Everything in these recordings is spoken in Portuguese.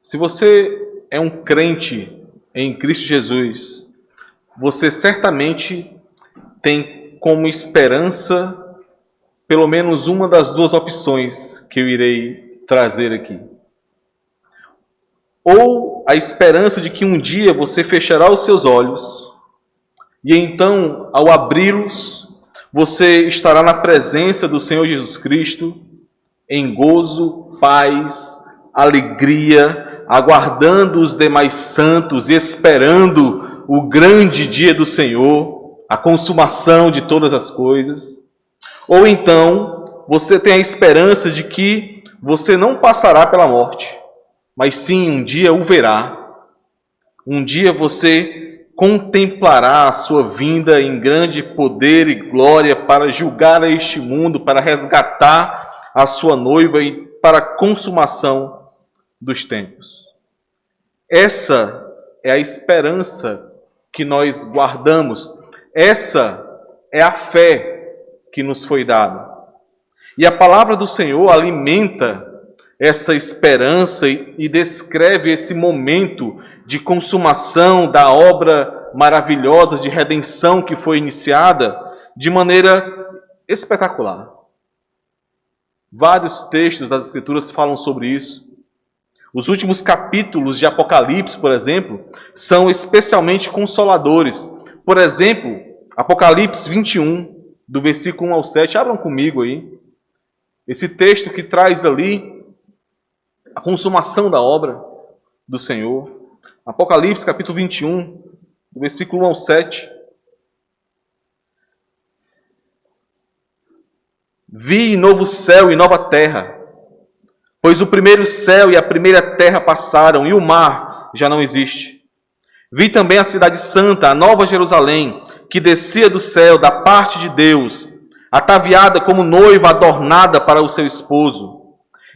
Se você é um crente em Cristo Jesus, você certamente tem como esperança pelo menos uma das duas opções que eu irei trazer aqui. Ou a esperança de que um dia você fechará os seus olhos e então, ao abri-los, você estará na presença do Senhor Jesus Cristo em gozo, paz, alegria, aguardando os demais santos e esperando o grande dia do Senhor, a consumação de todas as coisas. Ou então, você tem a esperança de que você não passará pela morte, mas sim um dia o verá. Um dia você contemplará a sua vinda em grande poder e glória para julgar este mundo, para resgatar a sua noiva e para a consumação dos tempos. Essa é a esperança que nós guardamos. Essa é a fé que nos foi dada. E a palavra do Senhor alimenta essa esperança e descreve esse momento de consumação da obra maravilhosa de redenção que foi iniciada de maneira espetacular. Vários textos das Escrituras falam sobre isso. Os últimos capítulos de Apocalipse, por exemplo, são especialmente consoladores. Por exemplo, Apocalipse 21, do versículo 1 ao 7. Abram comigo aí. Esse texto que traz ali a consumação da obra do Senhor. Apocalipse, capítulo 21, do versículo 1 ao 7. Vi novo céu e nova terra, pois o primeiro céu e a primeira terra passaram, e o mar já não existe. Vi também a cidade santa, a nova Jerusalém, que descia do céu, da parte de Deus, ataviada como noiva adornada para o seu esposo.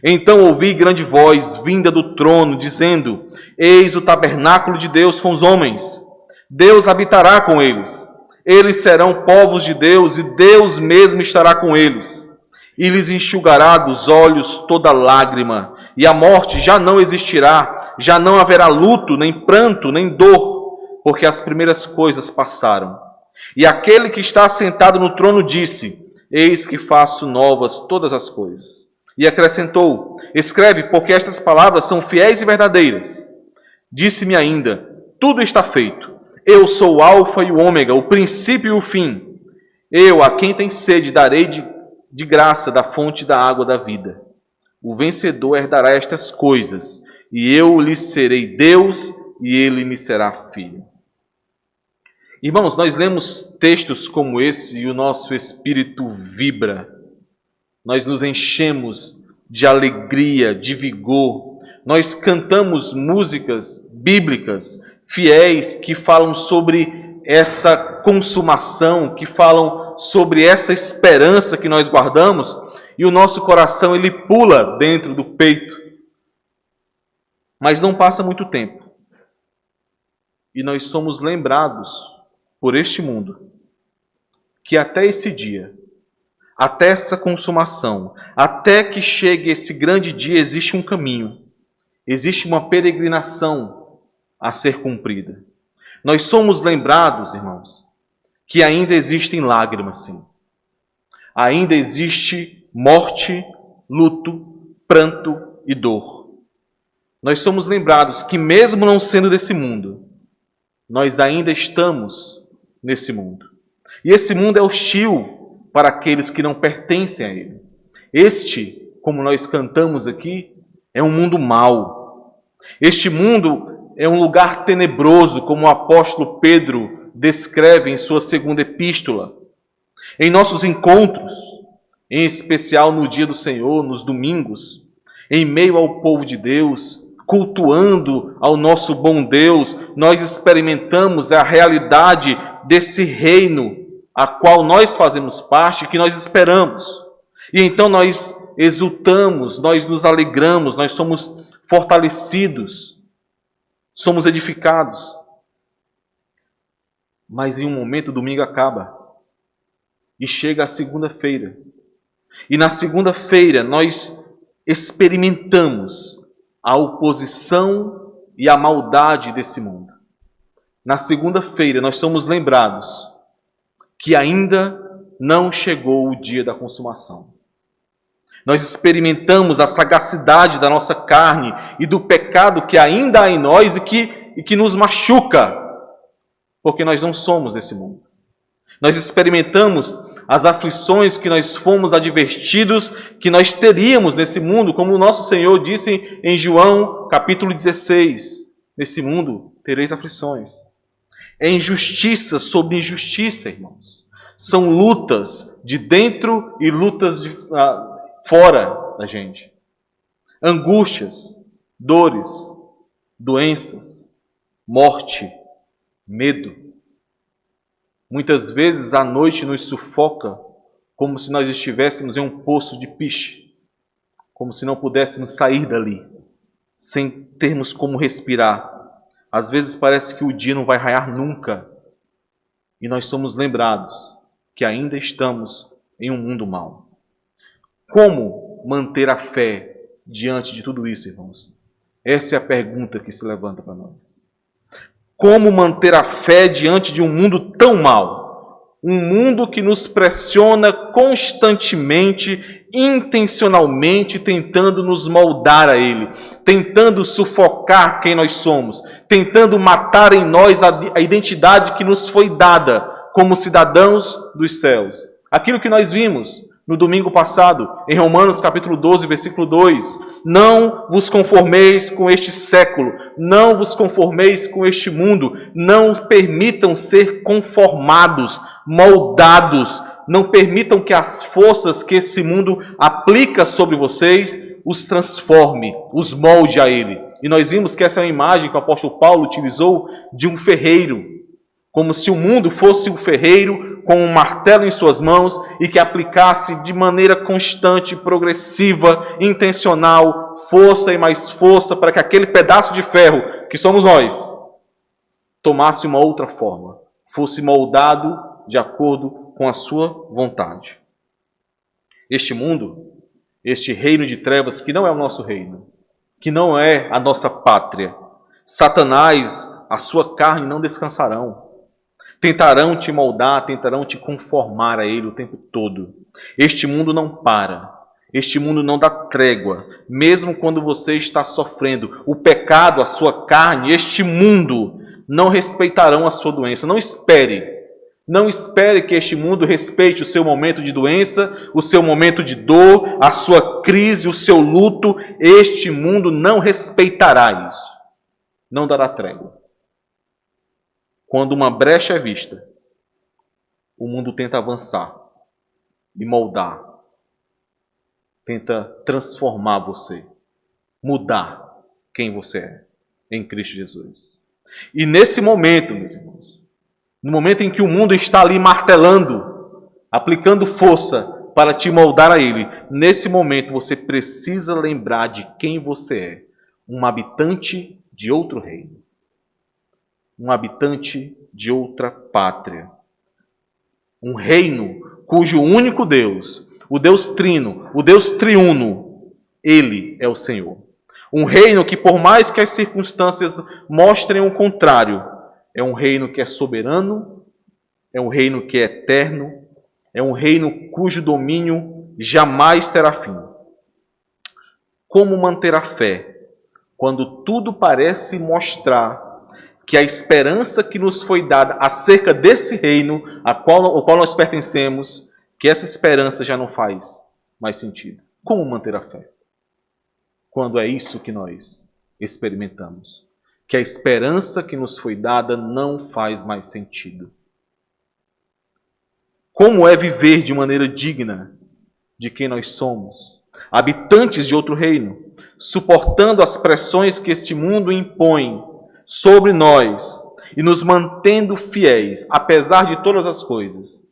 Então ouvi grande voz vinda do trono, dizendo: Eis o tabernáculo de Deus com os homens. Deus habitará com eles. Eles serão povos de Deus, e Deus mesmo estará com eles. E lhes enxugará dos olhos toda lágrima, e a morte já não existirá, já não haverá luto, nem pranto, nem dor, porque as primeiras coisas passaram. E aquele que está sentado no trono disse: Eis que faço novas todas as coisas. E acrescentou: Escreve, porque estas palavras são fiéis e verdadeiras. Disse-me ainda: Tudo está feito. Eu sou o Alfa e o Ômega, o princípio e o fim. Eu, a quem tem sede, darei de graça da fonte da água da vida. O vencedor herdará estas coisas, e eu lhe serei Deus, e ele me será filho. Irmãos, nós lemos textos como esse e o nosso espírito vibra. Nós nos enchemos de alegria, de vigor. Nós cantamos músicas bíblicas fiéis que falam sobre essa consumação, que falam sobre essa esperança que nós guardamos, e o nosso coração ele pula dentro do peito. Mas não passa muito tempo e nós somos lembrados por este mundo que até esse dia, até essa consumação, até que chegue esse grande dia, existe um caminho, existe uma peregrinação a ser cumprida. Nós somos lembrados, irmãos, que ainda existem lágrimas, sim. Ainda existe morte, luto, pranto e dor. Nós somos lembrados que mesmo não sendo desse mundo, nós ainda estamos nesse mundo. E esse mundo é hostil para aqueles que não pertencem a ele. Este, como nós cantamos aqui, é um mundo mau. Este mundo é um lugar tenebroso, como o apóstolo Pedro descreve em sua segunda epístola. Em nossos encontros, em especial no dia do Senhor, nos domingos, em meio ao povo de Deus, cultuando ao nosso bom Deus, nós experimentamos a realidade desse reino a qual nós fazemos parte, que nós esperamos. E então nós exultamos, nós nos alegramos, nós somos fortalecidos, somos edificados. Mas em um momento o domingo acaba e chega a segunda-feira. E na segunda-feira nós experimentamos a oposição e a maldade desse mundo. Na segunda-feira, nós somos lembrados que ainda não chegou o dia da consumação. Nós experimentamos a sagacidade da nossa carne e do pecado que ainda há em nós e que nos machuca, porque nós não somos desse mundo. Nós experimentamos as aflições que nós fomos advertidos que nós teríamos nesse mundo, como o nosso Senhor disse em João capítulo 16. Nesse mundo tereis aflições. É injustiça sobre injustiça, irmãos. São lutas de dentro e lutas de fora da gente. Angústias, dores, doenças, morte, medo. Muitas vezes a noite nos sufoca como se nós estivéssemos em um poço de piche, como se não pudéssemos sair dali, sem termos como respirar. Às vezes parece que o dia não vai raiar nunca, e nós somos lembrados que ainda estamos em um mundo mau. Como manter a fé diante de tudo isso, irmãos? Essa é a pergunta que se levanta para nós. Como manter a fé diante de um mundo tão mau? Um mundo que nos pressiona constantemente, intencionalmente, tentando nos moldar a ele, tentando sufocar quem nós somos, tentando matar em nós a identidade que nos foi dada como cidadãos dos céus. Aquilo que nós vimos no domingo passado, em Romanos capítulo 12, versículo 2. Não vos conformeis com este século, não vos conformeis com este mundo, não permitam ser conformados, moldados, não permitam que as forças que esse mundo aplica sobre vocês os transforme, os molde a ele. E nós vimos que essa é uma imagem que o apóstolo Paulo utilizou de um ferreiro, como se o mundo fosse um ferreiro com um martelo em suas mãos e que aplicasse de maneira constante, progressiva, intencional, força e mais força para que aquele pedaço de ferro, que somos nós, tomasse uma outra forma, fosse moldado de acordo com a sua vontade. Este mundo, este reino de trevas, que não é o nosso reino, que não é a nossa pátria, Satanás, a sua carne não descansarão. Tentarão te moldar, tentarão te conformar a ele o tempo todo. Este mundo não para. Este mundo não dá trégua. Mesmo quando você está sofrendo o pecado, a sua carne, este mundo não respeitarão a sua doença. Não espere. Não espere que este mundo respeite o seu momento de doença, o seu momento de dor, a sua crise, o seu luto. Este mundo não respeitará isso. Não dará trégua. Quando uma brecha é vista, o mundo tenta avançar e moldar, tenta transformar você, mudar quem você é em Cristo Jesus. E nesse momento, meus irmãos, no momento em que o mundo está ali martelando, aplicando força para te moldar a ele, nesse momento você precisa lembrar de quem você é, um habitante de outro reino. Um habitante de outra pátria. Um reino cujo único Deus, o Deus Trino, o Deus Triuno, Ele é o Senhor. Um reino que, por mais que as circunstâncias mostrem o contrário, é um reino que é soberano, é um reino que é eterno, é um reino cujo domínio jamais terá fim. Como manter a fé quando tudo parece mostrar que a esperança que nos foi dada acerca desse reino ao qual nós pertencemos, que essa esperança já não faz mais sentido? Como manter a fé? Quando é isso que nós experimentamos. Que a esperança que nos foi dada não faz mais sentido. Como é viver de maneira digna de quem nós somos? Habitantes de outro reino, suportando as pressões que este mundo impõe sobre nós e nos mantendo fiéis, apesar de todas as coisas,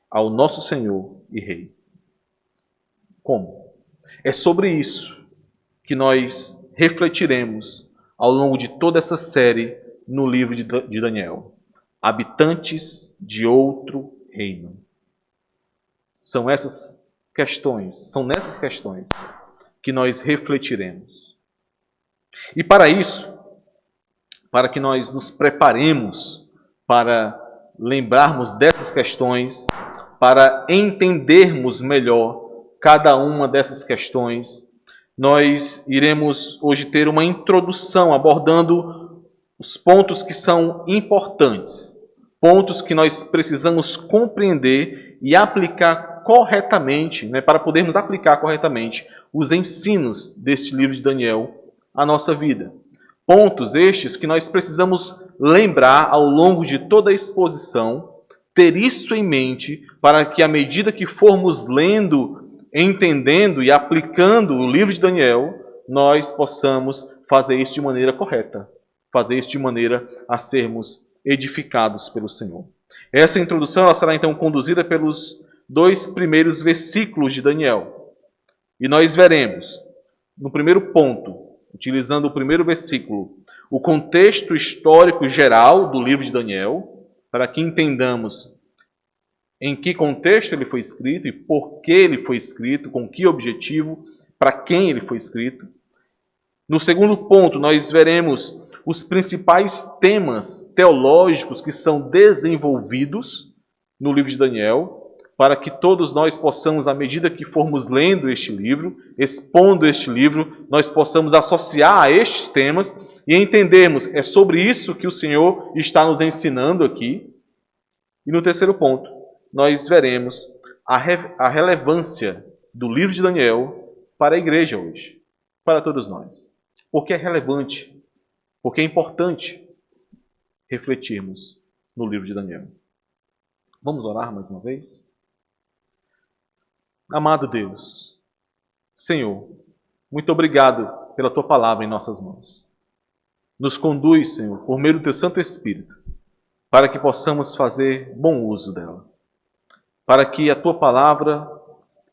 ao nosso Senhor e Rei. Como? É sobre isso que nós refletiremos ao longo de toda essa série no livro de Daniel. Habitantes de outro reino. São nessas questões que nós refletiremos. E para isso, para que nós nos preparemos para lembrarmos dessas questões, para entendermos melhor cada uma dessas questões, nós iremos hoje ter uma introdução abordando os pontos que são importantes, pontos que nós precisamos compreender e aplicar corretamente, para podermos aplicar corretamente os ensinos deste livro de Daniel à nossa vida. Pontos estes que nós precisamos lembrar ao longo de toda a exposição, ter isso em mente para que à medida que formos lendo, entendendo e aplicando o livro de Daniel, nós possamos fazer isso de maneira correta, fazer isso de maneira a sermos edificados pelo Senhor. Essa introdução ela será então conduzida pelos 2 primeiros versículos de Daniel. E nós veremos, no primeiro ponto, utilizando o primeiro versículo, o contexto histórico geral do livro de Daniel, para que entendamos em que contexto ele foi escrito e por que ele foi escrito, com que objetivo, para quem ele foi escrito. No segundo ponto, nós veremos os principais temas teológicos que são desenvolvidos no livro de Daniel, para que todos nós possamos, à medida que formos lendo este livro, expondo este livro, nós possamos associar a estes temas e entendermos, é sobre isso que o Senhor está nos ensinando aqui. E no terceiro ponto, nós veremos a relevância do livro de Daniel para a igreja hoje, para todos nós. Porque é relevante, porque é importante refletirmos no livro de Daniel. Vamos orar mais uma vez? Amado Deus, Senhor, muito obrigado pela Tua palavra em nossas mãos. Nos conduz, Senhor, por meio do Teu Santo Espírito, para que possamos fazer bom uso dela. Para que a Tua palavra,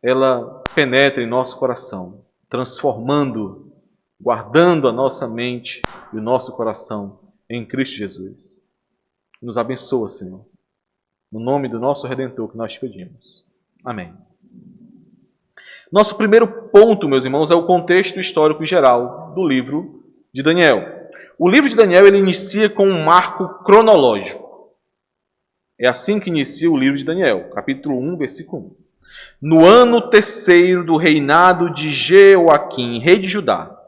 ela penetre em nosso coração, transformando, guardando a nossa mente e o nosso coração em Cristo Jesus. Nos abençoa, Senhor. No nome do nosso Redentor que nós te pedimos. Amém. Nosso primeiro ponto, meus irmãos, é o contexto histórico geral do livro de Daniel. O livro de Daniel ele inicia com um marco cronológico. É assim que inicia o livro de Daniel, capítulo 1, versículo 1. No ano 3º do reinado de Jeoaquim, rei de Judá,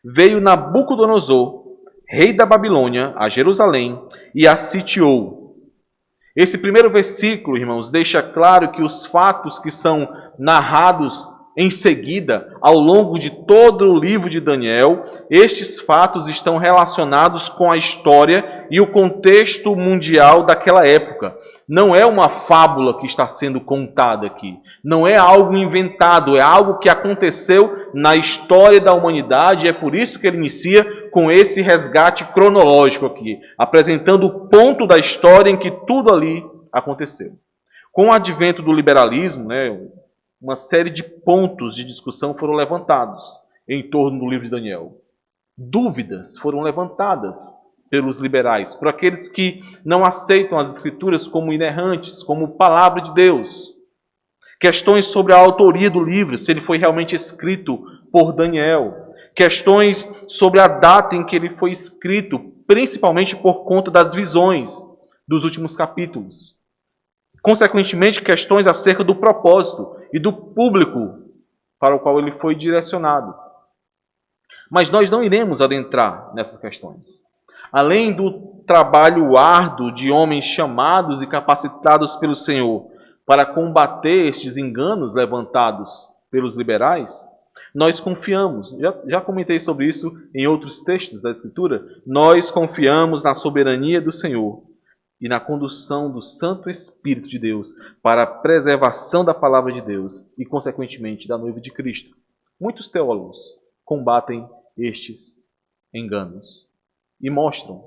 veio Nabucodonosor, rei da Babilônia, a Jerusalém e a sitiou. Esse primeiro versículo, irmãos, deixa claro que os fatos que são narrados em seguida, ao longo de todo o livro de Daniel, estes fatos estão relacionados com a história e o contexto mundial daquela época. Não é uma fábula que está sendo contada aqui. Não é algo inventado, é algo que aconteceu na história da humanidade. E é por isso que ele inicia com esse resgate cronológico aqui, apresentando o ponto da história em que tudo ali aconteceu. Com o advento do liberalismo, uma série de pontos de discussão foram levantados em torno do livro de Daniel. Dúvidas foram levantadas pelos liberais, por aqueles que não aceitam as Escrituras como inerrantes, como palavra de Deus. Questões sobre a autoria do livro, se ele foi realmente escrito por Daniel. Questões sobre a data em que ele foi escrito, principalmente por conta das visões dos últimos capítulos. Consequentemente, questões acerca do propósito e do público para o qual ele foi direcionado. Mas nós não iremos adentrar nessas questões. Além do trabalho árduo de homens chamados e capacitados pelo Senhor para combater estes enganos levantados pelos liberais, nós confiamos, já comentei sobre isso em outros textos da Escritura, nós confiamos na soberania do Senhor e na condução do Santo Espírito de Deus para a preservação da palavra de Deus e, consequentemente, da noiva de Cristo. Muitos teólogos combatem estes enganos e mostram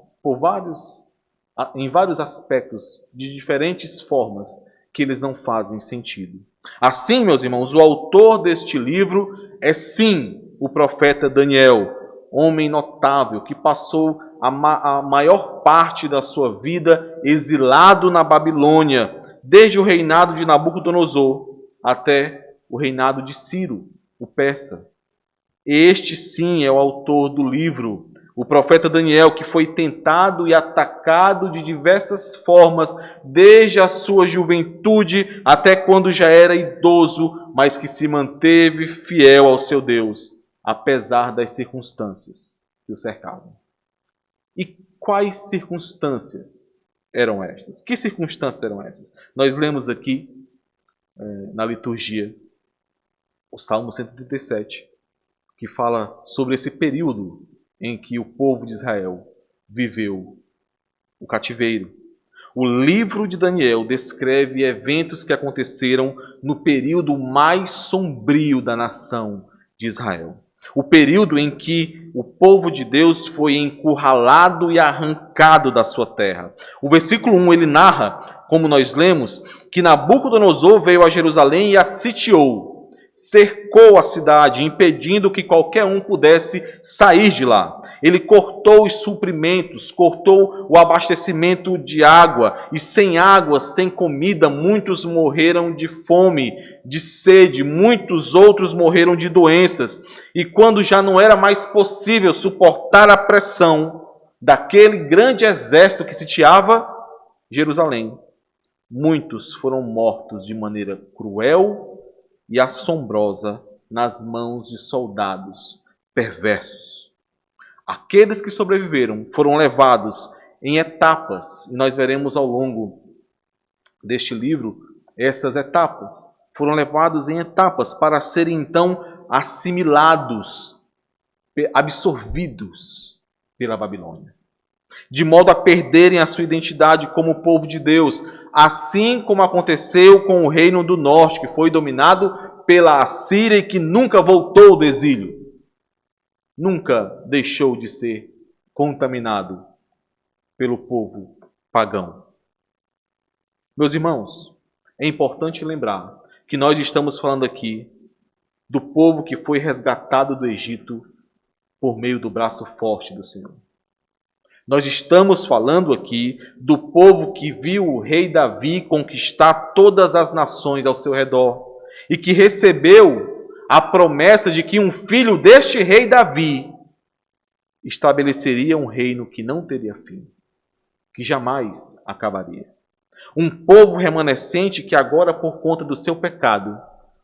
em vários aspectos, de diferentes formas, que eles não fazem sentido. Assim, meus irmãos, o autor deste livro é sim o profeta Daniel, homem notável que passou a maior parte da sua vida exilado na Babilônia, desde o reinado de Nabucodonosor até o reinado de Ciro, o persa. Este sim é o autor do livro, o profeta Daniel, que foi tentado e atacado de diversas formas, desde a sua juventude até quando já era idoso, mas que se manteve fiel ao seu Deus, apesar das circunstâncias que o cercavam. E quais circunstâncias eram estas? Que circunstâncias eram essas? Nós lemos aqui, na liturgia, o Salmo 137, que fala sobre esse período em que o povo de Israel viveu o cativeiro. O livro de Daniel descreve eventos que aconteceram no período mais sombrio da nação de Israel. O período em que o povo de Deus foi encurralado e arrancado da sua terra. O versículo 1, ele narra, como nós lemos, que Nabucodonosor veio a Jerusalém e a sitiou, cercou a cidade, impedindo que qualquer um pudesse sair de lá. Ele cortou os suprimentos, cortou o abastecimento de água, e sem água, sem comida, muitos morreram de fome, de sede, muitos outros morreram de doenças. E quando já não era mais possível suportar a pressão daquele grande exército que sitiava Jerusalém, muitos foram mortos de maneira cruel e assombrosa nas mãos de soldados perversos. Aqueles que sobreviveram foram levados em etapas, e nós veremos ao longo deste livro essas etapas. Foram levados em etapas para serem então assimilados, absorvidos pela Babilônia, de modo a perderem a sua identidade como povo de Deus, assim como aconteceu com o reino do norte, que foi dominado pela Assíria e que nunca voltou do exílio. Nunca deixou de ser contaminado pelo povo pagão. Meus irmãos, é importante lembrar que nós estamos falando aqui do povo que foi resgatado do Egito por meio do braço forte do Senhor. Nós estamos falando aqui do povo que viu o rei Davi conquistar todas as nações ao seu redor e que recebeu a promessa de que um filho deste rei Davi estabeleceria um reino que não teria fim, que jamais acabaria. Um povo remanescente que agora, por conta do seu pecado,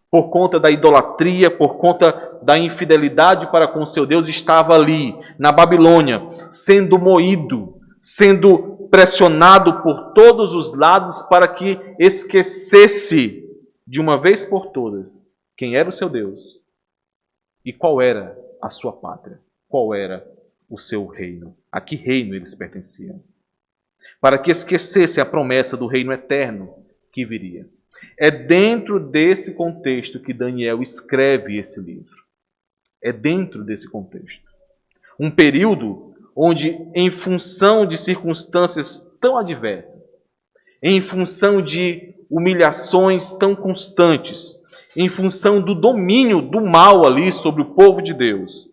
por conta da idolatria, por conta da infidelidade para com o seu Deus, estava ali, na Babilônia, sendo moído, sendo pressionado por todos os lados para que esquecesse, de uma vez por todas, quem era o seu Deus e qual era a sua pátria, qual era o seu reino, a que reino eles pertenciam. Para que esquecesse a promessa do reino eterno que viria. É dentro desse contexto que Daniel escreve esse livro. É dentro desse contexto. Um período onde, em função de circunstâncias tão adversas, em função de humilhações tão constantes, em função do domínio do mal ali sobre o povo de Deus,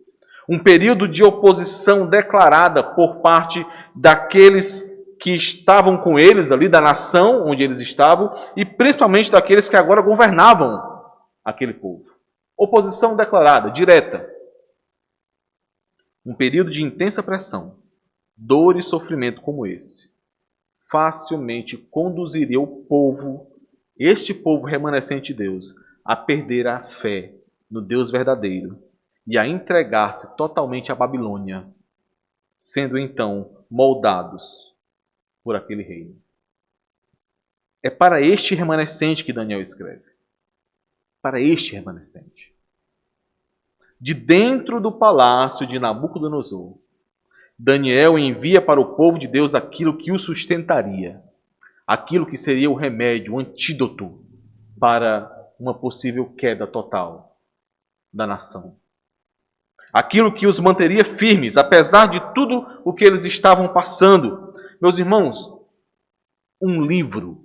um período de oposição declarada por parte daqueles que estavam com eles ali, da nação onde eles estavam, e principalmente daqueles que agora governavam aquele povo. Oposição declarada, direta. Um período de intensa pressão, dor e sofrimento como esse, facilmente conduziria o povo, este povo remanescente de Deus, a perder a fé no Deus verdadeiro e a entregar-se totalmente à Babilônia, sendo então moldados por aquele reino. É para este remanescente que Daniel escreve. Para este remanescente. De dentro do palácio de Nabucodonosor, Daniel envia para o povo de Deus aquilo que o sustentaria, aquilo que seria o remédio, o antídoto para uma possível queda total da nação. Aquilo que os manteria firmes, apesar de tudo o que eles estavam passando. Meus irmãos, um livro,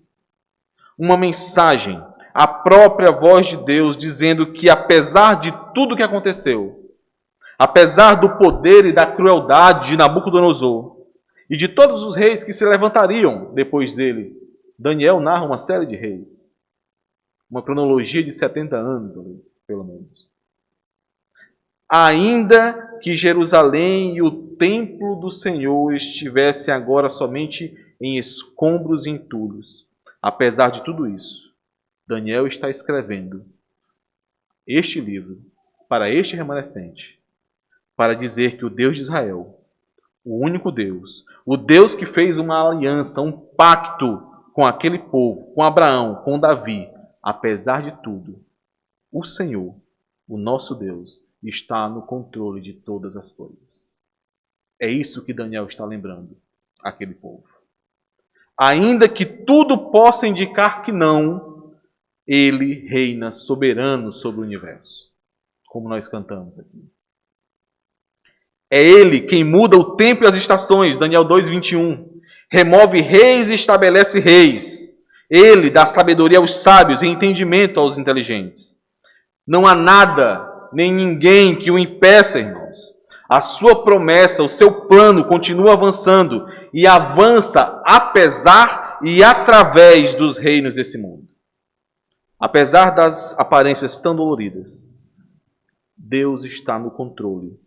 uma mensagem, a própria voz de Deus dizendo que apesar de tudo o que aconteceu, apesar do poder e da crueldade de Nabucodonosor e de todos os reis que se levantariam depois dele, Daniel narra uma série de reis, uma cronologia de 70 anos, pelo menos. ainda que Jerusalém e o templo do Senhor estivessem agora somente em escombros e entulhos. Apesar de tudo isso, Daniel está escrevendo este livro para este remanescente, para dizer que o Deus de Israel, o único Deus, o Deus que fez uma aliança, um pacto com aquele povo, com Abraão, com Davi, apesar de tudo, o Senhor, o nosso Deus, está no controle de todas as coisas. É isso que Daniel está lembrando àquele povo. Ainda que tudo possa indicar que não, ele reina soberano sobre o universo, como nós cantamos aqui. É ele quem muda o tempo e as estações, Daniel 2:21. Remove reis e estabelece reis. Ele dá sabedoria aos sábios e entendimento aos inteligentes. Não há nada, nem ninguém que o impeça, irmãos. A sua promessa, o seu plano continua avançando e avança apesar e através dos reinos desse mundo. Apesar das aparências tão doloridas, Deus está no controle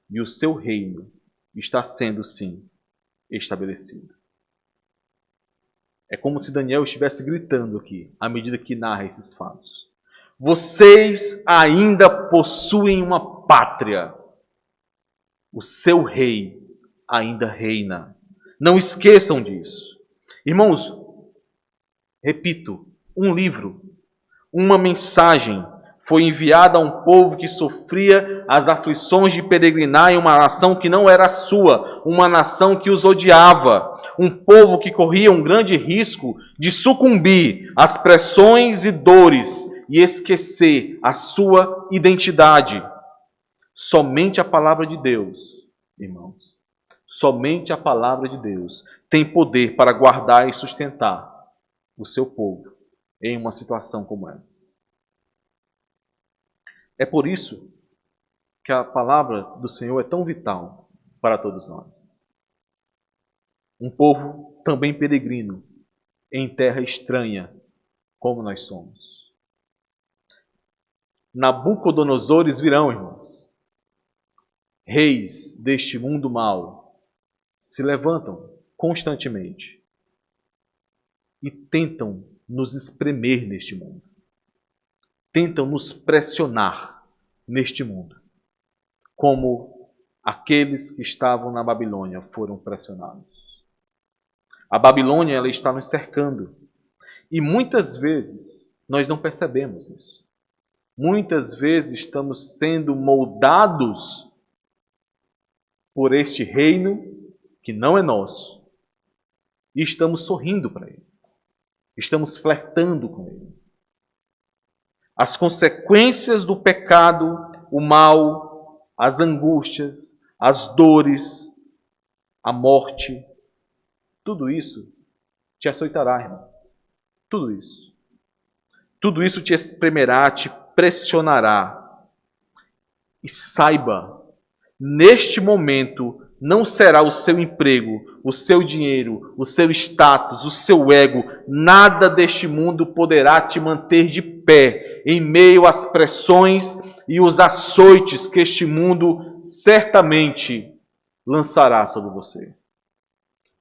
e o seu reino está sendo, sim, estabelecido. É como se Daniel estivesse gritando aqui, à medida que narra esses fatos. Vocês ainda possuem uma pátria. O seu rei ainda reina. Não esqueçam disso. Irmãos, repito, um livro, uma mensagem foi enviada a um povo que sofria as aflições de peregrinar em uma nação que não era sua, uma nação que os odiava, um povo que corria um grande risco de sucumbir às pressões e dores e esquecer a sua identidade. Somente a palavra de Deus, irmãos, somente a palavra de Deus tem poder para guardar e sustentar o seu povo em uma situação como essa. É por isso que a palavra do Senhor é tão vital para todos nós. Um povo também peregrino em terra estranha, como nós somos. Nabucodonosores virão, irmãos. Reis deste mundo mau se levantam constantemente e tentam nos espremer neste mundo. Tentam nos pressionar neste mundo, como aqueles que estavam na Babilônia foram pressionados. A Babilônia, ela está nos cercando e muitas vezes nós não percebemos isso. Muitas vezes estamos sendo moldados por este reino que não é nosso e estamos sorrindo para ele. Estamos flertando com ele. As consequências do pecado, o mal, as angústias, as dores, a morte, tudo isso te açoitará, irmão. Tudo isso. Tudo isso te espremerá, te pressionará. E saiba, neste momento, não será o seu emprego, o seu dinheiro, o seu status, o seu ego, nada deste mundo poderá te manter de pé em meio às pressões e os açoites que este mundo certamente lançará sobre você.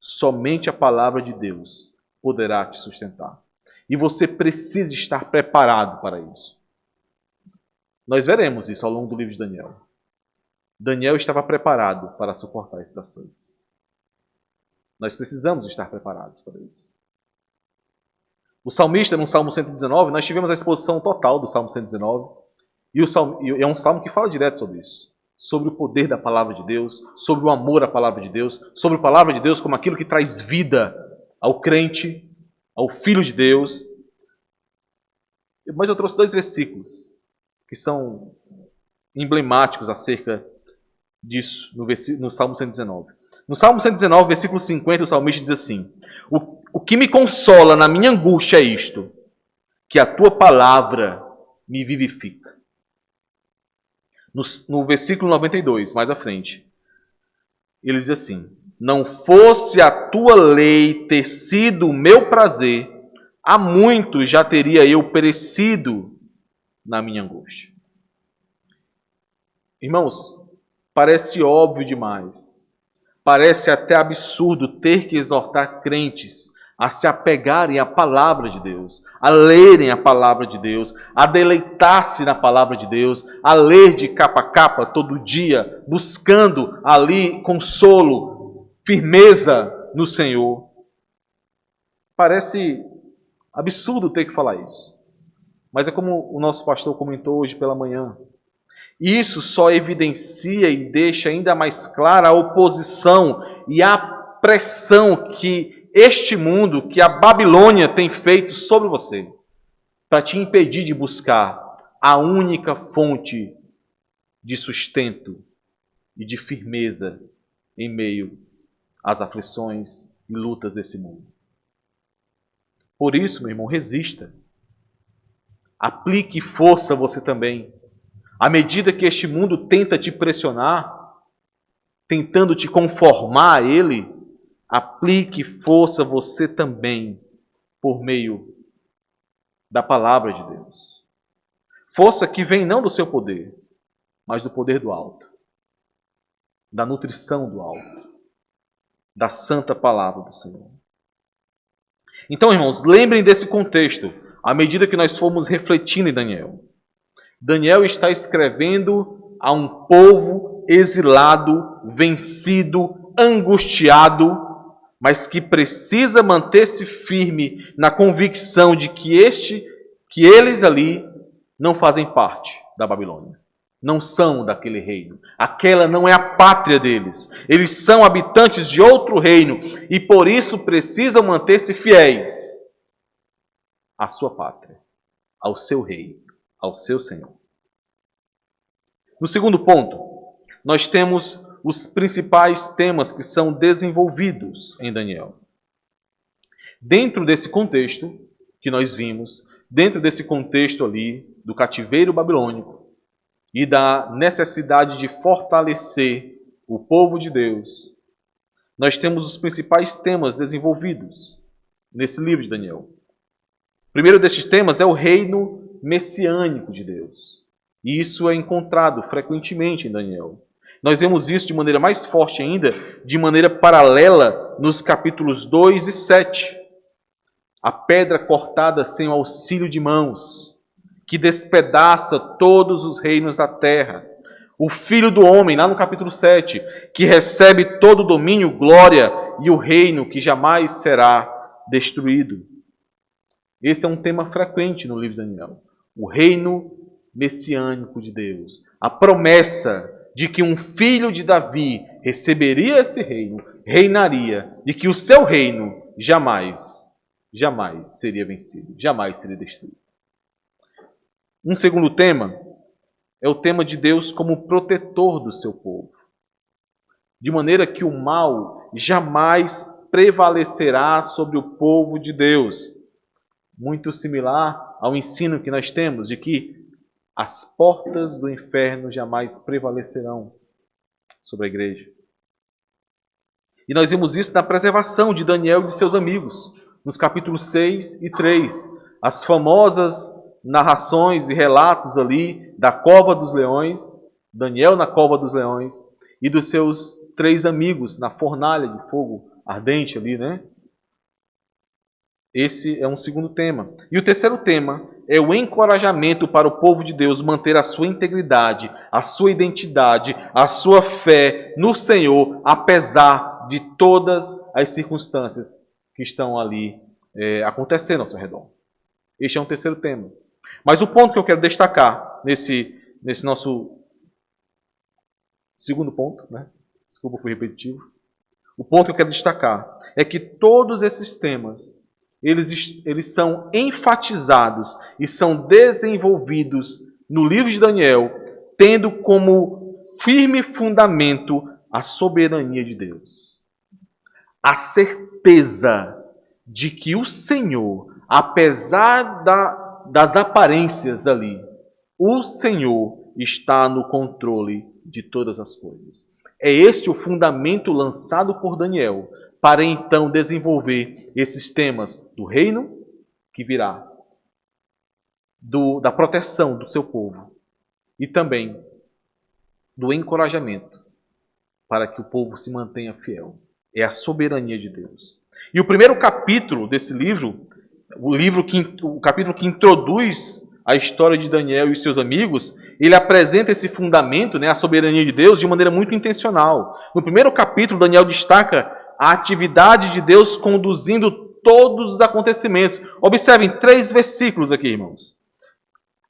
Somente a palavra de Deus poderá te sustentar. E você precisa estar preparado para isso. Nós veremos isso ao longo do livro de Daniel. Daniel estava preparado para suportar esses açoites. Nós precisamos estar preparados para isso. O salmista, no Salmo 119, nós tivemos a exposição total do Salmo 119, e é um salmo que fala direto sobre isso. Sobre o poder da palavra de Deus, sobre o amor à palavra de Deus, sobre a palavra de Deus como aquilo que traz vida ao crente, ao Filho de Deus. Mas eu trouxe 2 versículos que são emblemáticos acerca disso no Salmo 119. No Salmo 119, versículo 50, o salmista diz assim: O que me consola na minha angústia é isto, que a tua palavra me vivifica. No versículo 92, mais à frente, ele diz assim: Não fosse a tua lei ter sido o meu prazer, há muito já teria eu perecido na minha angústia. Irmãos, parece óbvio demais. Parece até absurdo ter que exortar crentes a se apegarem à palavra de Deus, a lerem a palavra de Deus, a deleitar-se na palavra de Deus, a ler de capa a capa todo dia, buscando ali consolo, firmeza no Senhor. Parece absurdo ter que falar isso. Mas é como o nosso pastor comentou hoje pela manhã. Isso só evidencia e deixa ainda mais clara a oposição e a pressão que este mundo, que a Babilônia tem feito sobre você, para te impedir de buscar a única fonte de sustento e de firmeza em meio às aflições e lutas desse mundo. Por isso, meu irmão, resista. Aplique força você também. À medida que este mundo tenta te pressionar, tentando te conformar a ele, aplique força você também por meio da palavra de Deus. Força que vem não do seu poder, mas do poder do alto, da nutrição do alto, da santa palavra do Senhor. Então, irmãos, lembrem desse contexto, à medida que nós formos refletindo em Daniel. Daniel está escrevendo a um povo exilado, vencido, angustiado, mas que precisa manter-se firme na convicção de que eles ali não fazem parte da Babilônia. Não são daquele reino. Aquela não é a pátria deles. Eles são habitantes de outro reino e por isso precisam manter-se fiéis à sua pátria, ao seu rei, ao seu Senhor. No segundo ponto, nós temos os principais temas que são desenvolvidos em Daniel. Dentro desse contexto que nós vimos, dentro desse contexto ali do cativeiro babilônico e da necessidade de fortalecer o povo de Deus, nós temos os principais temas desenvolvidos nesse livro de Daniel. O primeiro destes temas é o reino messiânico de Deus. E isso é encontrado frequentemente em Daniel. Nós vemos isso de maneira mais forte ainda, de maneira paralela, nos capítulos 2 e 7. A pedra cortada sem o auxílio de mãos, que despedaça todos os reinos da terra. O Filho do Homem, lá no capítulo 7, que recebe todo o domínio, glória e o reino que jamais será destruído. Esse é um tema frequente no livro de Daniel. O reino messiânico de Deus. A promessa de que um filho de Davi receberia esse reino, reinaria, e que o seu reino jamais seria vencido, jamais seria destruído. Um segundo tema é o tema de Deus como protetor do seu povo. De maneira que o mal jamais prevalecerá sobre o povo de Deus. Muito similar ao ensino que nós temos de que as portas do inferno jamais prevalecerão sobre a igreja. E nós vimos isso na preservação de Daniel e de seus amigos, nos capítulos 6 e 3. As famosas narrações e relatos ali da cova dos leões, Daniel na cova dos leões, e dos seus 3 amigos na fornalha de fogo ardente ali, né? Esse é um segundo tema. E o terceiro tema é o encorajamento para o povo de Deus manter a sua integridade, a sua identidade, a sua fé no Senhor, apesar de todas as circunstâncias que estão ali acontecendo ao seu redor. Este é um terceiro tema. Mas o ponto que eu quero destacar nesse nosso segundo ponto, né? Desculpa, fui repetitivo. O ponto que eu quero destacar é que todos esses temas eles são enfatizados e são desenvolvidos no livro de Daniel, tendo como firme fundamento a soberania de Deus. A certeza de que o Senhor, apesar das aparências ali, o Senhor está no controle de todas as coisas. É este o fundamento lançado por Daniel, para então desenvolver esses temas do reino que virá, da proteção do seu povo e também do encorajamento para que o povo se mantenha fiel. É a soberania de Deus. E o primeiro capítulo desse livro, o capítulo que introduz a história de Daniel e seus amigos, ele apresenta esse fundamento, a soberania de Deus, de maneira muito intencional. No primeiro capítulo, Daniel destaca a atividade de Deus conduzindo todos os acontecimentos. Observem 3 versículos aqui, irmãos,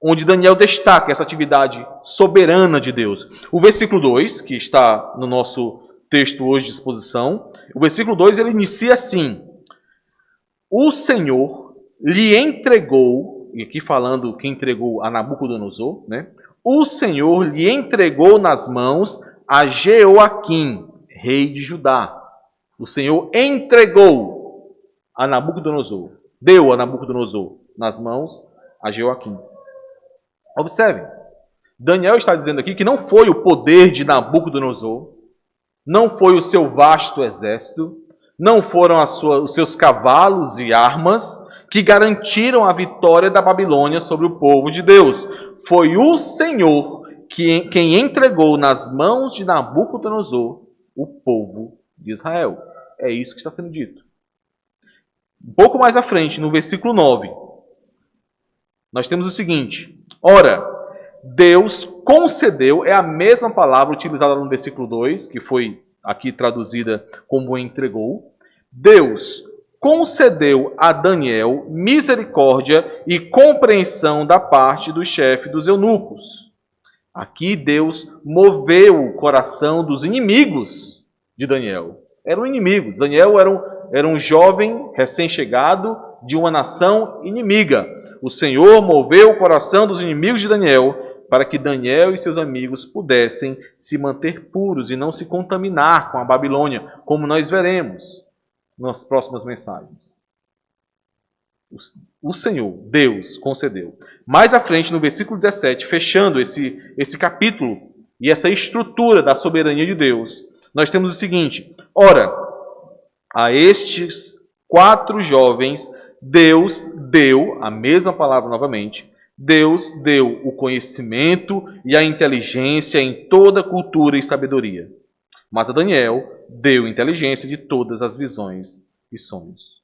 onde Daniel destaca essa atividade soberana de Deus. O versículo 2, que está no nosso texto hoje de exposição, o versículo 2 ele inicia assim: o Senhor lhe entregou, e aqui falando que entregou a Nabucodonosor, o Senhor lhe entregou nas mãos a Jeoaquim, rei de Judá. O Senhor entregou a Nabucodonosor, deu a Nabucodonosor nas mãos a Jeoaquim. Observem, Daniel está dizendo aqui que não foi o poder de Nabucodonosor, não foi o seu vasto exército, não foram os seus cavalos e armas que garantiram a vitória da Babilônia sobre o povo de Deus. Foi o Senhor quem entregou nas mãos de Nabucodonosor o povo de Israel. É isso que está sendo dito. Um pouco mais à frente, no versículo 9, nós temos o seguinte: ora, Deus concedeu, é a mesma palavra utilizada no versículo 2, que foi aqui traduzida como entregou. Deus concedeu a Daniel misericórdia e compreensão da parte do chefe dos eunucos. Aqui Deus moveu o coração dos inimigos de Daniel. Eram inimigos. Daniel era um jovem recém-chegado de uma nação inimiga. O Senhor moveu o coração dos inimigos de Daniel para que Daniel e seus amigos pudessem se manter puros e não se contaminar com a Babilônia, como nós veremos nas próximas mensagens. O Senhor, Deus, concedeu. Mais à frente, no versículo 17, fechando esse capítulo e essa estrutura da soberania de Deus, nós temos o seguinte: ora, a estes 4 jovens, Deus deu, a mesma palavra novamente, Deus deu o conhecimento e a inteligência em toda cultura e sabedoria. Mas a Daniel deu inteligência de todas as visões e sonhos.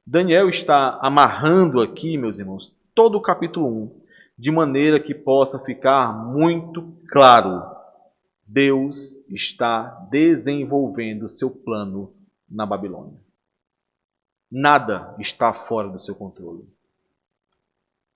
Daniel está amarrando aqui, meus irmãos, todo o capítulo 1, de maneira que possa ficar muito claro. Deus está desenvolvendo seu plano na Babilônia. Nada está fora do seu controle.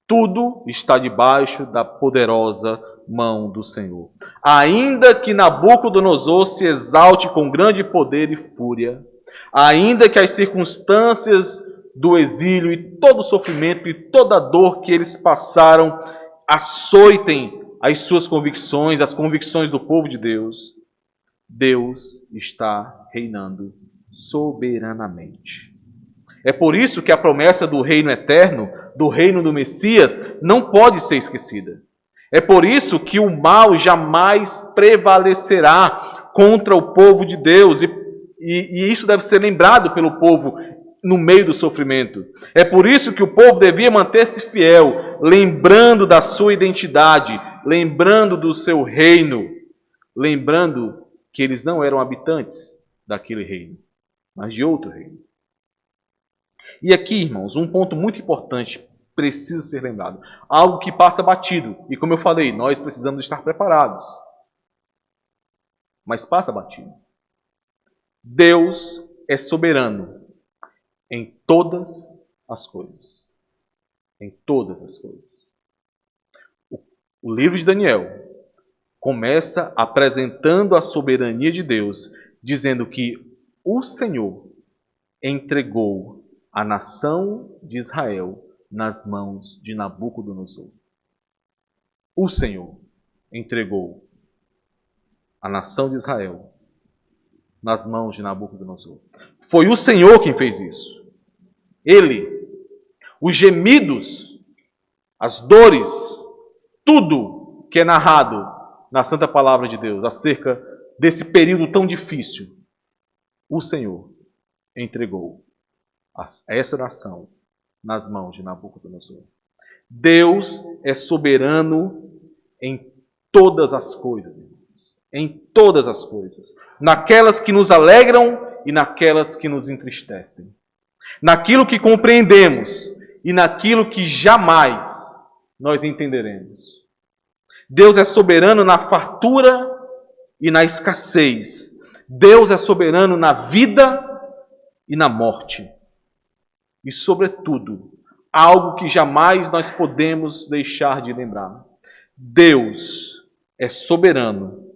Tudo está debaixo da poderosa mão do Senhor. Ainda que Nabucodonosor se exalte com grande poder e fúria, ainda que as circunstâncias do exílio e todo o sofrimento e toda a dor que eles passaram açoitem as suas convicções, as convicções do povo de Deus, Deus está reinando soberanamente. É por isso que a promessa do reino eterno, do reino do Messias, não pode ser esquecida. É por isso que o mal jamais prevalecerá contra o povo de Deus. E isso deve ser lembrado pelo povo no meio do sofrimento. É por isso que o povo devia manter-se fiel, lembrando da sua identidade, lembrando do seu reino, lembrando que eles não eram habitantes daquele reino, mas de outro reino. E aqui, irmãos, um ponto muito importante precisa ser lembrado. Algo que passa batido. E como eu falei, nós precisamos estar preparados. Mas passa batido. Deus é soberano em todas as coisas. Em todas as coisas. O livro de Daniel começa apresentando a soberania de Deus, dizendo que o Senhor entregou a nação de Israel nas mãos de Nabucodonosor. O Senhor entregou a nação de Israel nas mãos de Nabucodonosor. Foi o Senhor quem fez isso. Ele, os gemidos, as dores, tudo que é narrado na Santa Palavra de Deus acerca desse período tão difícil, o Senhor entregou essa nação nas mãos de Nabucodonosor. Deus é soberano em todas as coisas. em todas as coisas, naquelas que nos alegram e naquelas que nos entristecem, naquilo que compreendemos e naquilo que jamais nós entenderemos. Deus é soberano na fartura e na escassez. Deus é soberano na vida e na morte. E, sobretudo, algo que jamais nós podemos deixar de lembrar. Deus é soberano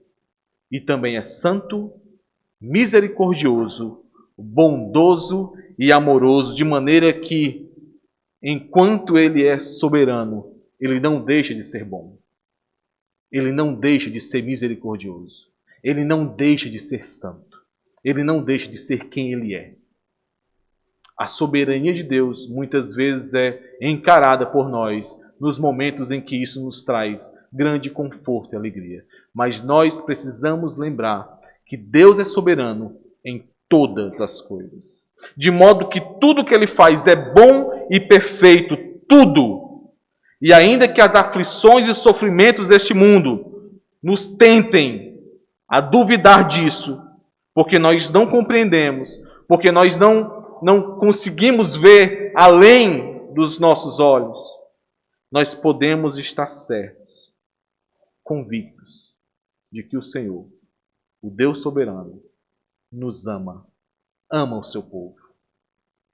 e também é santo, misericordioso, bondoso e amoroso, de maneira que, enquanto Ele é soberano, Ele não deixa de ser bom. Ele não deixa de ser misericordioso. Ele não deixa de ser santo. Ele não deixa de ser quem Ele é. A soberania de Deus muitas vezes é encarada por nós nos momentos em que isso nos traz grande conforto e alegria. Mas nós precisamos lembrar que Deus é soberano em todas as coisas. De modo que tudo que Ele faz é bom e perfeito, tudo. E ainda que as aflições e sofrimentos deste mundo nos tentem a duvidar disso, porque nós não compreendemos, porque nós não conseguimos ver além dos nossos olhos, nós podemos estar certos, convictos de que o Senhor, o Deus soberano, nos ama, ama o seu povo,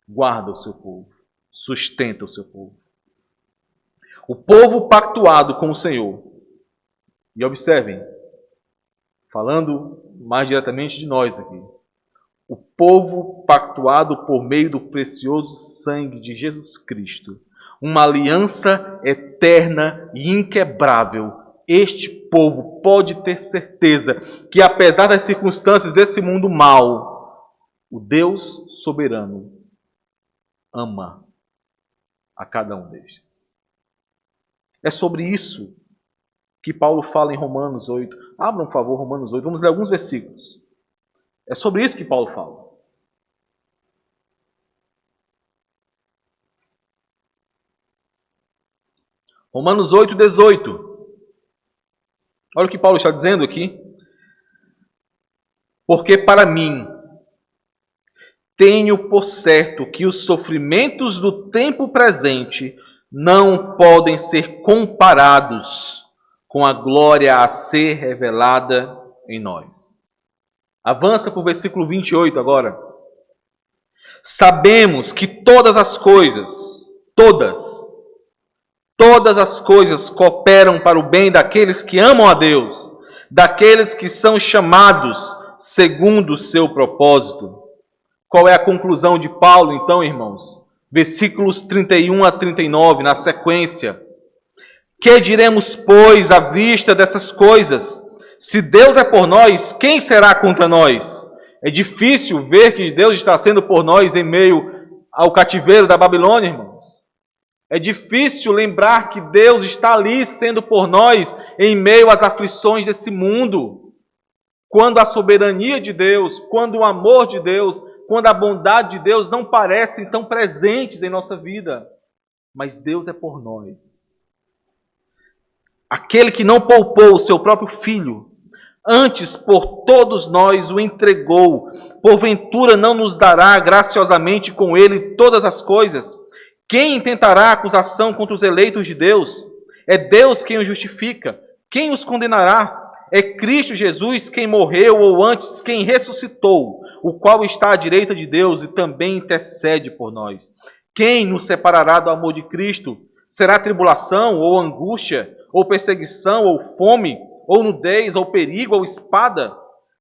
guarda o seu povo, sustenta o seu povo. O povo pactuado com o Senhor, e observem, falando mais diretamente de nós aqui, o povo pactuado por meio do precioso sangue de Jesus Cristo, uma aliança eterna e inquebrável. Este povo pode ter certeza que, apesar das circunstâncias desse mundo mau, o Deus soberano ama a cada um destes. É sobre isso que Paulo fala em Romanos 8. Abram, por favor, Romanos 8. Vamos ler alguns versículos. É sobre isso que Paulo fala. Romanos 8, 18. Olha o que Paulo está dizendo aqui. Porque para mim, tenho por certo que os sofrimentos do tempo presente não podem ser comparados com a glória a ser revelada em nós. Avança para o versículo 28 agora. Sabemos que todas as coisas cooperam para o bem daqueles que amam a Deus, daqueles que são chamados segundo o seu propósito. Qual é a conclusão de Paulo, então, irmãos? Versículos 31 a 39, na sequência. Que diremos, pois, à vista dessas coisas? Se Deus é por nós, quem será contra nós? É difícil ver que Deus está sendo por nós em meio ao cativeiro da Babilônia, irmãos. É difícil lembrar que Deus está ali sendo por nós em meio às aflições desse mundo. Quando a soberania de Deus, quando o amor de Deus, quando a bondade de Deus não parecem tão presentes em nossa vida. Mas Deus é por nós. Aquele que não poupou o seu próprio Filho, antes por todos nós o entregou, porventura não nos dará graciosamente com ele todas as coisas? Quem intentará acusação contra os eleitos de Deus? É Deus quem os justifica. Quem os condenará? É Cristo Jesus quem morreu, ou antes quem ressuscitou, o qual está à direita de Deus e também intercede por nós. Quem nos separará do amor de Cristo? Será tribulação, ou angústia, ou perseguição, ou fome, ou nudez, ou perigo, ou espada?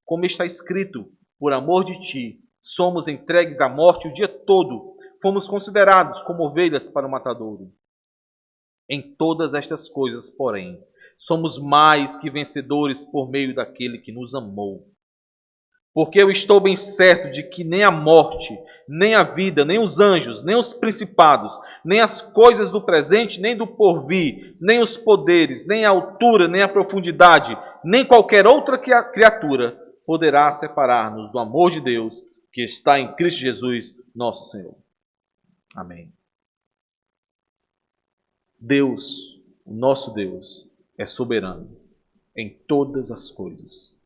Como está escrito, por amor de ti, somos entregues à morte o dia todo, fomos considerados como ovelhas para o matadouro. Em todas estas coisas, porém, somos mais que vencedores por meio daquele que nos amou. Porque eu estou bem certo de que nem a morte, nem a vida, nem os anjos, nem os principados, nem as coisas do presente, nem do porvir, nem os poderes, nem a altura, nem a profundidade, nem qualquer outra criatura poderá separar-nos do amor de Deus que está em Cristo Jesus, nosso Senhor. Amém. Deus, o nosso Deus, é soberano em todas as coisas.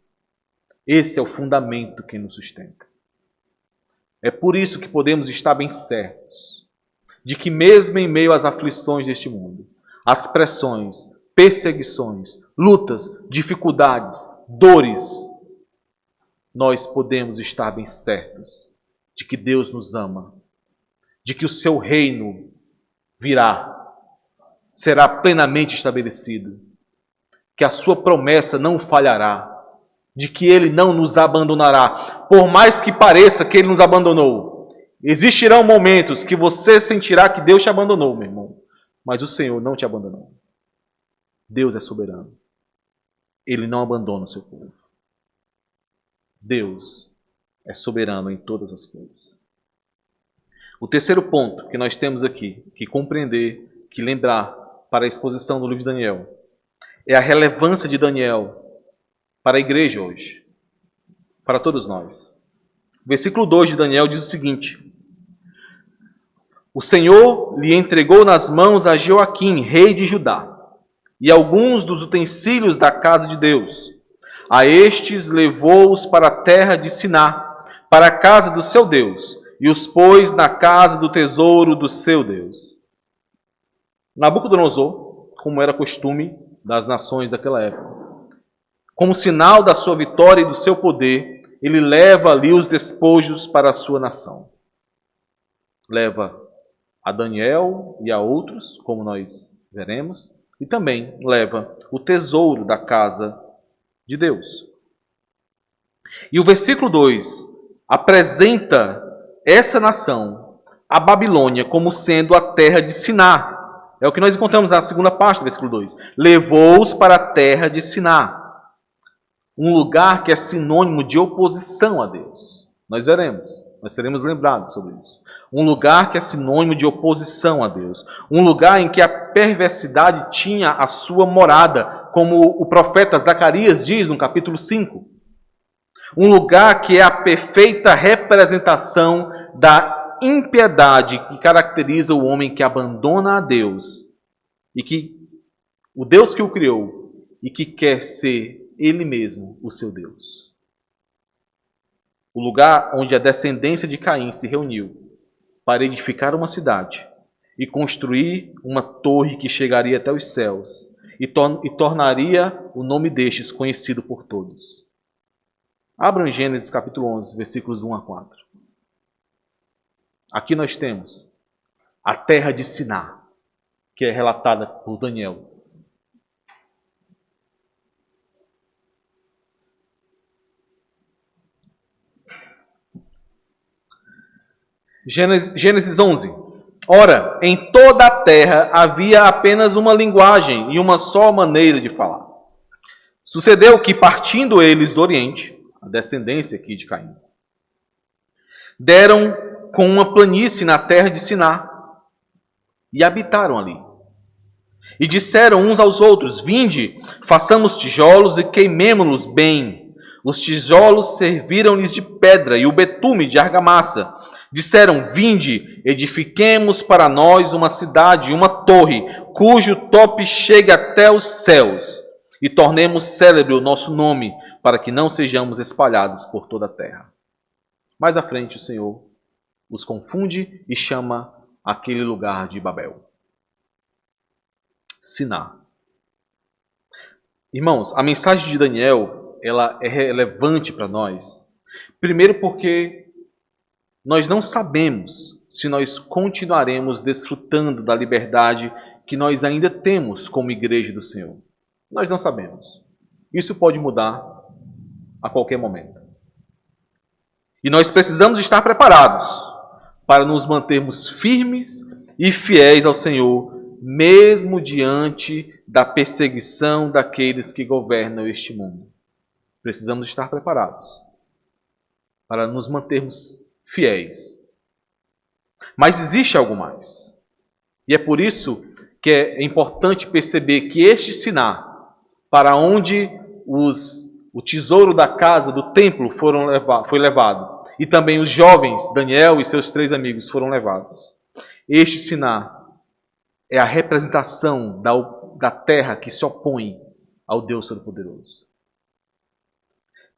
Esse é o fundamento que nos sustenta. É por isso que podemos estar bem certos de que mesmo em meio às aflições deste mundo, às pressões, perseguições, lutas, dificuldades, dores, nós podemos estar bem certos de que Deus nos ama, de que o seu reino virá, será plenamente estabelecido, que a sua promessa não falhará, de que Ele não nos abandonará, por mais que pareça que Ele nos abandonou. Existirão momentos que você sentirá que Deus te abandonou, meu irmão, mas o Senhor não te abandonou. Deus é soberano. Ele não abandona o seu povo. Deus é soberano em todas as coisas. O terceiro ponto que nós temos aqui, que compreender, que lembrar para a exposição do livro de Daniel, é a relevância de Daniel para a igreja hoje, para todos nós. O versículo 2 de Daniel diz o seguinte: o Senhor lhe entregou nas mãos a Joaquim, rei de Judá, e alguns dos utensílios da casa de Deus. A estes levou-os para a terra de Siná, para a casa do seu Deus, e os pôs na casa do tesouro do seu Deus. Nabucodonosor, como era costume das nações daquela época, como sinal da sua vitória e do seu poder, ele leva ali os despojos para a sua nação. Leva a Daniel e a outros, como nós veremos, e também leva o tesouro da casa de Deus. E o versículo 2 apresenta essa nação, a Babilônia, como sendo a terra de Siná. É o que nós encontramos na segunda parte do versículo 2. Levou-os para a terra de Siná. Um lugar que é sinônimo de oposição a Deus. Nós veremos, nós seremos lembrados sobre isso. Um lugar que é sinônimo de oposição a Deus. Um lugar em que a perversidade tinha a sua morada, como o profeta Zacarias diz no capítulo 5. Um lugar que é a perfeita representação da impiedade que caracteriza o homem que abandona a Deus e que o Deus que o criou e que quer ser Ele mesmo o seu Deus. O lugar onde a descendência de Caim se reuniu para edificar uma cidade e construir uma torre que chegaria até os céus e tornaria o nome destes conhecido por todos. Abram Gênesis capítulo 11, versículos 1 a 4. Aqui nós temos a terra de Siná, que é relatada por Daniel. Gênesis 11. Ora, em toda a terra havia apenas uma linguagem e uma só maneira de falar. Sucedeu que, partindo eles do Oriente, a descendência aqui de Caim, deram com uma planície na terra de Siná e habitaram ali. E disseram uns aos outros: vinde, façamos tijolos e queimemo-los bem. Os tijolos serviram-lhes de pedra e o betume de argamassa. Disseram: vinde, edifiquemos para nós uma cidade, uma torre, cujo tope chegue até os céus, e tornemos célebre o nosso nome, para que não sejamos espalhados por toda a terra. Mais à frente o Senhor os confunde e chama aquele lugar de Babel. Siná. Irmãos, a mensagem de Daniel, ela é relevante para nós. Primeiro porque nós não sabemos se nós continuaremos desfrutando da liberdade que nós ainda temos como igreja do Senhor. Nós não sabemos. Isso pode mudar a qualquer momento. E nós precisamos estar preparados para nos mantermos firmes e fiéis ao Senhor, mesmo diante da perseguição daqueles que governam este mundo. Precisamos estar preparados para nos mantermos fiéis. Mas existe algo mais. E é por isso que é importante perceber que este Siná, para onde o tesouro da casa, do templo, foi levado, e também os jovens, Daniel e seus 3 amigos, foram levados. Este Siná é a representação da terra que se opõe ao Deus Todo-Poderoso.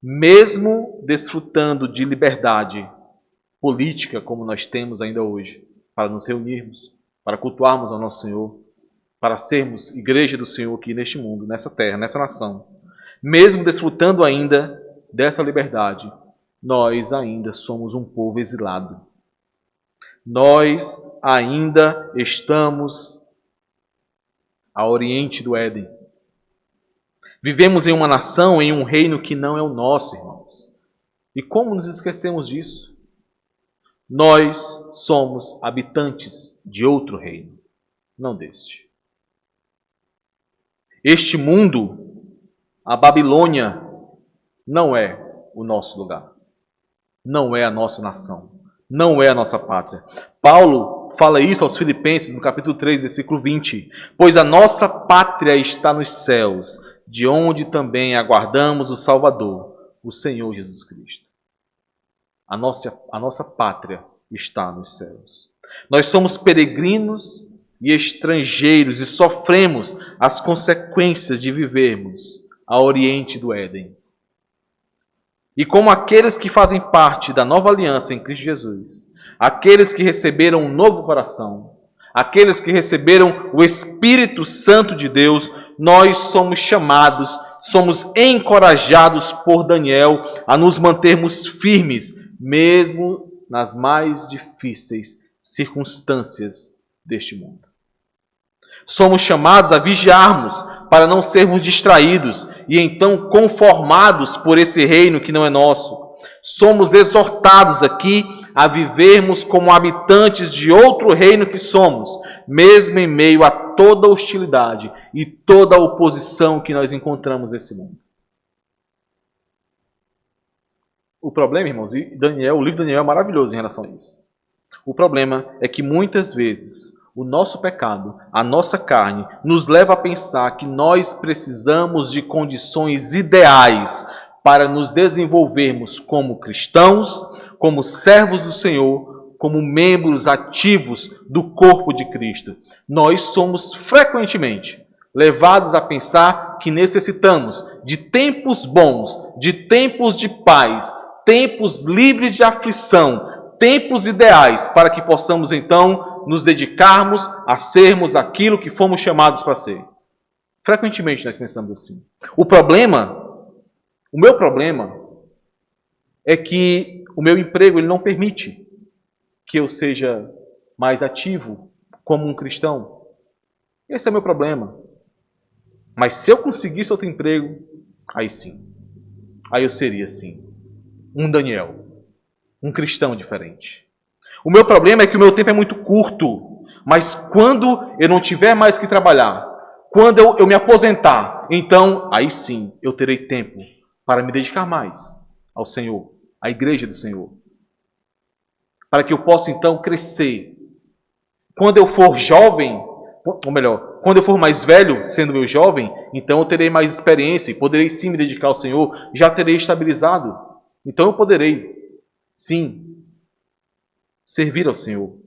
mesmo desfrutando de liberdade política como nós temos ainda hoje, para nos reunirmos, para cultuarmos ao nosso Senhor, para sermos igreja do Senhor aqui neste mundo, nessa terra, nessa nação, mesmo desfrutando ainda dessa liberdade, nós ainda somos um povo exilado. Nós ainda estamos a oriente do Éden. Vivemos em uma nação, em um reino que não é o nosso, irmãos. E como nos esquecemos disso? Nós somos habitantes de outro reino, não deste. Este mundo, a Babilônia, não é o nosso lugar. Não é a nossa nação. Não é a nossa pátria. Paulo fala isso aos Filipenses no capítulo 3, versículo 20. Pois a nossa pátria está nos céus, de onde também aguardamos o Salvador, o Senhor Jesus Cristo. A nossa pátria está nos céus. Nós somos peregrinos e estrangeiros e sofremos as consequências de vivermos a oriente do Éden. E como aqueles que fazem parte da nova aliança em Cristo Jesus, aqueles que receberam um novo coração, aqueles que receberam o Espírito Santo de Deus, nós somos chamados, somos encorajados por Daniel a nos mantermos firmes, mesmo nas mais difíceis circunstâncias deste mundo. Somos chamados a vigiarmos para não sermos distraídos e então conformados por esse reino que não é nosso. Somos exortados aqui a vivermos como habitantes de outro reino que somos, mesmo em meio a toda hostilidade e toda a oposição que nós encontramos nesse mundo. O problema, irmãos, e o livro de Daniel é maravilhoso em relação a isso. O problema é que muitas vezes o nosso pecado, a nossa carne, nos leva a pensar que nós precisamos de condições ideais para nos desenvolvermos como cristãos, como servos do Senhor, como membros ativos do corpo de Cristo. Nós somos frequentemente levados a pensar que necessitamos de tempos bons, de tempos de paz, tempos livres de aflição, tempos ideais para que possamos então nos dedicarmos a sermos aquilo que fomos chamados para ser. Frequentemente nós pensamos assim. O meu problema é que o meu emprego ele não permite que eu seja mais ativo como um cristão. Esse é o meu problema. Mas se eu conseguisse outro emprego, aí sim. Aí eu seria sim um Daniel, um cristão diferente. O meu problema é que o meu tempo é muito curto, mas quando eu não tiver mais que trabalhar, quando eu me aposentar, então aí sim eu terei tempo para me dedicar mais ao Senhor, à igreja do Senhor, para que eu possa então crescer. Quando eu for jovem, ou melhor, quando eu for mais velho, sendo eu jovem, então eu terei mais experiência e poderei sim me dedicar ao Senhor, já terei estabilizado. Então eu poderei, sim, servir ao Senhor,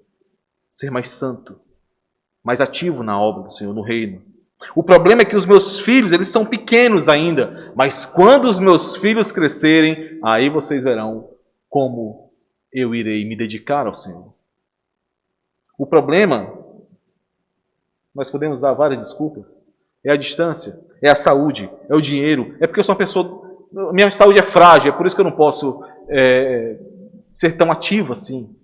ser mais santo, mais ativo na obra do Senhor, no reino. O problema é que os meus filhos, eles são pequenos ainda, mas quando os meus filhos crescerem, aí vocês verão como eu irei me dedicar ao Senhor. O problema, nós podemos dar várias desculpas, é a distância, é a saúde, é o dinheiro, é porque eu sou uma pessoa, minha saúde é frágil, é por isso que eu não posso ser tão ativo assim.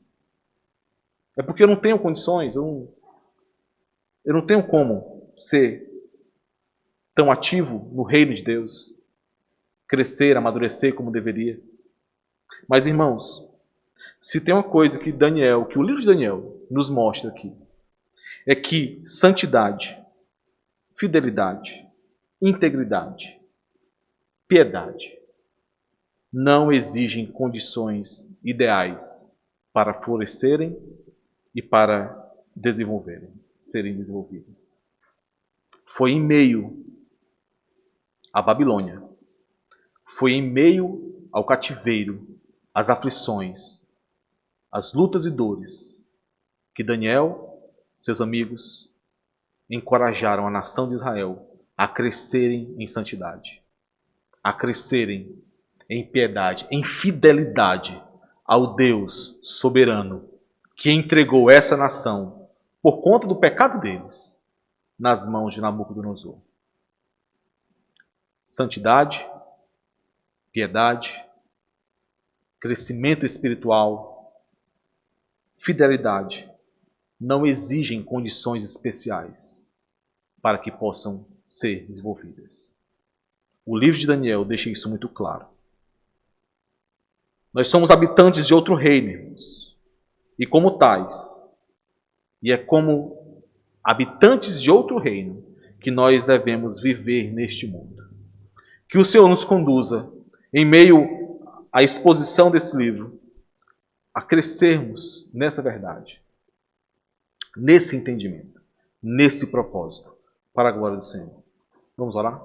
É porque eu não tenho condições, eu não tenho como ser tão ativo no reino de Deus, crescer, amadurecer como deveria. Mas, irmãos, se tem uma coisa que o livro de Daniel nos mostra aqui, é que santidade, fidelidade, integridade, piedade não exigem condições ideais para florescerem e para serem desenvolvidas. Foi em meio à Babilônia, foi em meio ao cativeiro, às aflições, às lutas e dores, que Daniel, seus amigos, encorajaram a nação de Israel a crescerem em santidade, a crescerem em piedade, em fidelidade ao Deus soberano que entregou essa nação por conta do pecado deles nas mãos de Nabucodonosor. Santidade, piedade, crescimento espiritual, fidelidade não exigem condições especiais para que possam ser desenvolvidas. O livro de Daniel deixa isso muito claro. Nós somos habitantes de outro reino, irmãos, e como tais, e é como habitantes de outro reino que nós devemos viver neste mundo. Que o Senhor nos conduza, em meio à exposição desse livro, a crescermos nessa verdade, nesse entendimento, nesse propósito, para a glória do Senhor. Vamos orar?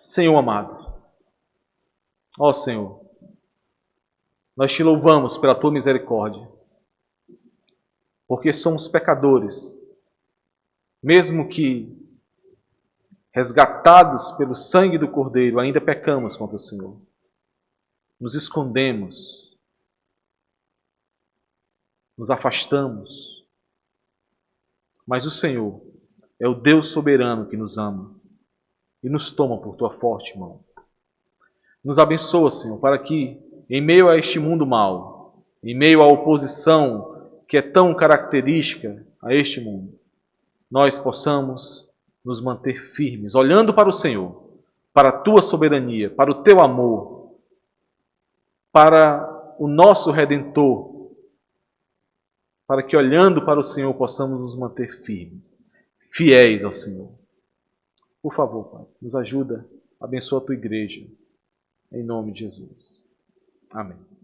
Senhor amado, ó Senhor, nós te louvamos pela tua misericórdia, porque somos pecadores, mesmo que resgatados pelo sangue do Cordeiro, ainda pecamos contra o Senhor. Nos escondemos, nos afastamos, mas o Senhor é o Deus soberano que nos ama e nos toma por tua forte mão. Nos abençoa, Senhor, para que, em meio a este mundo mau, em meio à oposição que é tão característica a este mundo, nós possamos nos manter firmes, olhando para o Senhor, para a tua soberania, para o teu amor, para o nosso Redentor, para que, olhando para o Senhor, possamos nos manter firmes, fiéis ao Senhor. Por favor, Pai, nos ajuda, abençoa a tua igreja, em nome de Jesus. Amém.